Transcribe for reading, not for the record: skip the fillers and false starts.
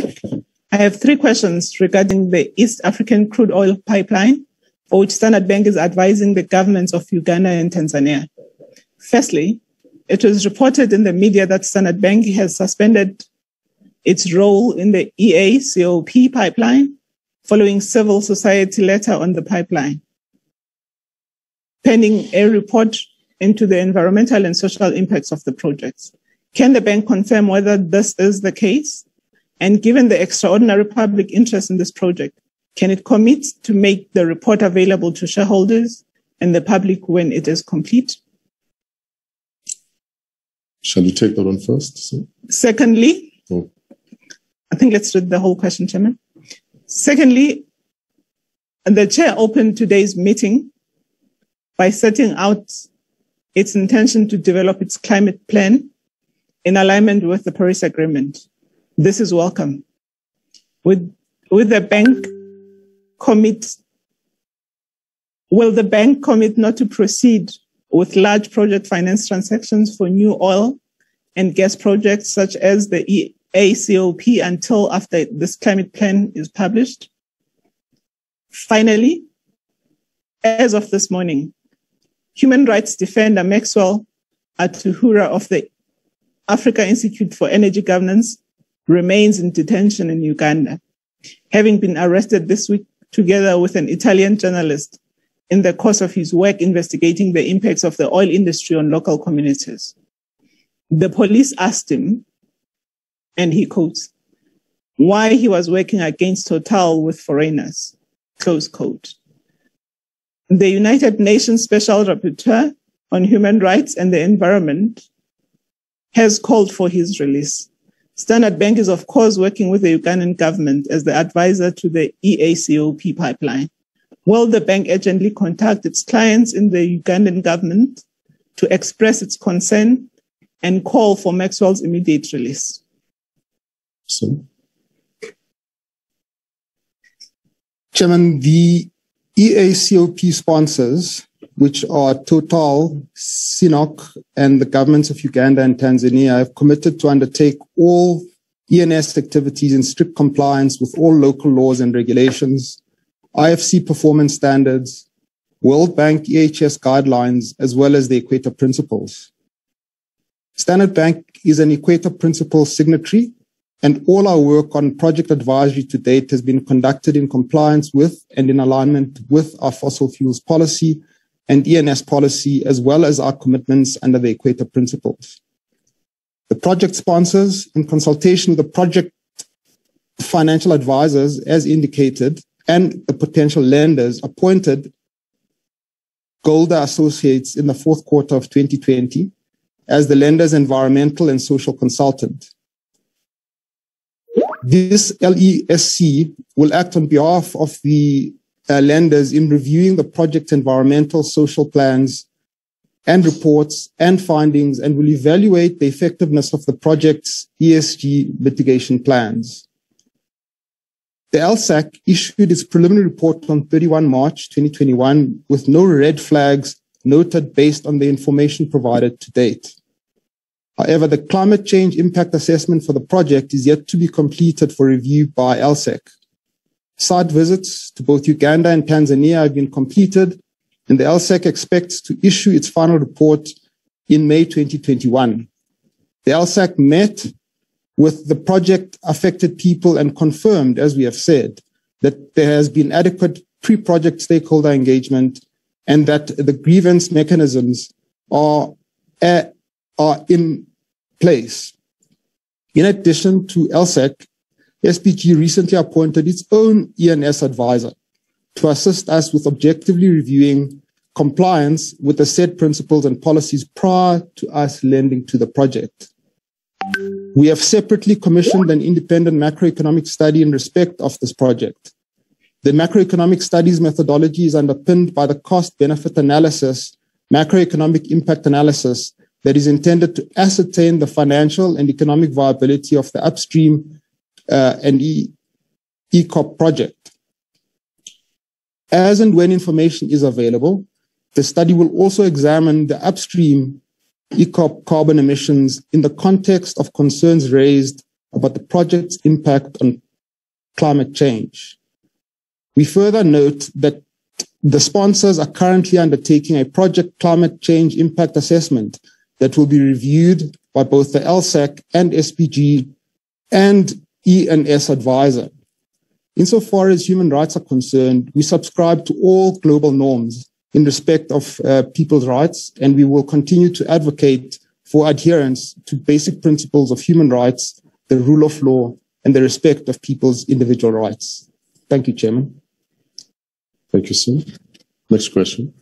Craig. I have 3 questions regarding the East African crude oil pipeline, for which Standard Bank is advising the governments of Uganda and Tanzania. Firstly, it was reported in the media that Standard Bank has suspended its role in the EACOP pipeline following civil society letter on the pipeline, pending a report into the environmental and social impacts of the projects. Can the bank confirm whether this is the case? And given the extraordinary public interest in this project, can it commit to make the report available to shareholders and the public when it is complete? Shall you take that one first? Secondly, I think let's read the whole question, Chairman. Secondly, the chair opened today's meeting by setting out its intention to develop its climate plan in alignment with the Paris Agreement. This is welcome. Will the bank commit not to proceed with large project finance transactions for new oil and gas projects such as the EACOP until after this climate plan is published? Finally, as of this morning, human rights defender Maxwell Atuhura of the Africa Institute for Energy Governance remains in detention in Uganda, having been arrested this week together with an Italian journalist in the course of his work investigating the impacts of the oil industry on local communities. The police asked him, and he quotes, why he was working against Total with foreigners, close quote. The United Nations Special Rapporteur on Human Rights and the Environment has called for his release. Standard Bank is, of course, working with the Ugandan government as the advisor to the EACOP pipeline. Will the bank urgently contact its clients in the Ugandan government to express its concern and call for Maxwell's immediate release? Chairman, the EACOP sponsors, which are Total, CNOOC, and the governments of Uganda and Tanzania, have committed to undertake all ENS activities in strict compliance with all local laws and regulations, IFC performance standards, World Bank EHS guidelines, as well as the Equator Principles. Standard Bank is an Equator Principles signatory, and all our work on project advisory to date has been conducted in compliance with and in alignment with our fossil fuels policy and ENS policy, as well as our commitments under the Equator Principles. The project sponsors, in consultation with the project financial advisors, as indicated, and the potential lenders, appointed Golder Associates in the fourth quarter of 2020 as the lender's environmental and social consultant. This LESC will act on behalf of the lenders in reviewing the project's environmental, social plans and reports and findings, and will evaluate the effectiveness of the project's ESG mitigation plans. The LSAC issued its preliminary report on 31 March 2021 with no red flags noted based on the information provided to date. However, the climate change impact assessment for the project is yet to be completed for review by LSAC. Site visits to both Uganda and Tanzania have been completed, and the LSAC expects to issue its final report in May 2021. The LSAC met with the project affected people and confirmed, as we have said, that there has been adequate pre-project stakeholder engagement and that the grievance mechanisms are in place. In addition to LSAC, SPG recently appointed its own ENS advisor to assist us with objectively reviewing compliance with the said principles and policies prior to us lending to the project. We have separately commissioned an independent macroeconomic study in respect of this project. The macroeconomic studies methodology is underpinned by the cost-benefit analysis, macroeconomic impact analysis that is intended to ascertain the financial and economic viability of the upstream and EACOP project. As and when information is available, the study will also examine the upstream EACOP carbon emissions in the context of concerns raised about the project's impact on climate change. We further note that the sponsors are currently undertaking a project climate change impact assessment that will be reviewed by both the LSAC and SPG and E&S advisor. Insofar as human rights are concerned, we subscribe to all global norms in respect of people's rights, and we will continue to advocate for adherence to basic principles of human rights, the rule of law, and the respect of people's individual rights. Thank you, Chairman. Thank you, sir. Next question.